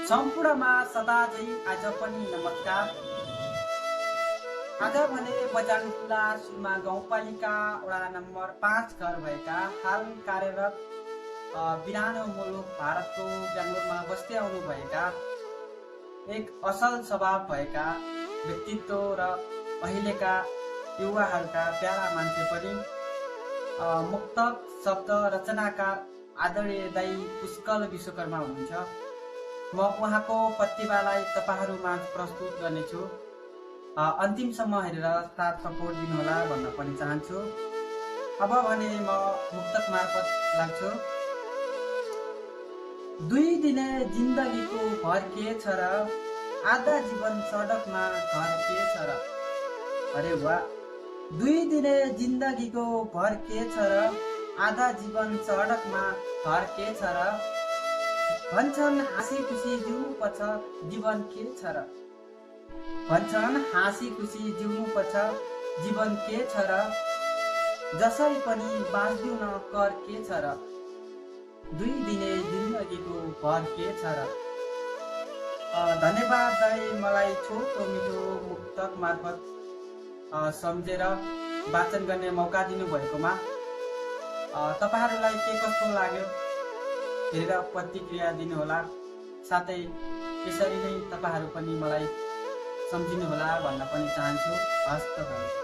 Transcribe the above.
सम्पूर्णमा सदाझै आज पनि नमस्कार। आज भने बजाङखुला सुरमा गाउँपालिका वडा नम्बर 5 घर भएका हाल कार्यरत बिरानो मुलुक भारतको बेङ्गलोरमा बस्दै आउनुभएका एक असल स्वभाव भएका व्यक्तित्व र अहिलेका युवाहरूका प्यारा मान्छे पनि मुक्तक शब्द रचनाकार आदरणीय दाई पुष्कल विश्वकर्मा हुनुहुन्छ। म उहाँको प्रतिभालाई तपाईहरुमाझ प्रस्तुत गर्नेछु। अन्तिमसम्म हेरेर साथ सपोर्ट दिनुहोला भन्न पनि चाहन्छु। अब भने म मुक्तक मार्फत लाग्छु। 2 दिने जिन्दगीको भर के छ र, आधा जीवन सडकमा घर के छ र। अरे वाह। 2 दिने जिन्दगीको भर के छ र, आधा जीवन सडकमा घर के छ र। भन्छन् हाँसी खुसी जिउनु पर्छ, जीवन के छ र। भन्छन् हाँसी खुसी जिउनु पर्छ, जीवन के छ र। जसरी पनि बाँच्दिउ न कर के छ र। 2 दिने जिन्दगीको भर के छ र। धन्यवाद दाइ, मलाई छोटो मिठो मुक्तक मार्फत सम्झेर वाचन गर्ने मौका दिनुभएकोमा। तपाईहरुलाई के कस्तो लाग्यो हेरेर प्रतिक्रिया दिनुहोला। साथै यसरी नै तपाईहरु पनि मलाई सम्झिनुहोला भन्न पनि चाहन्छु। हस्त।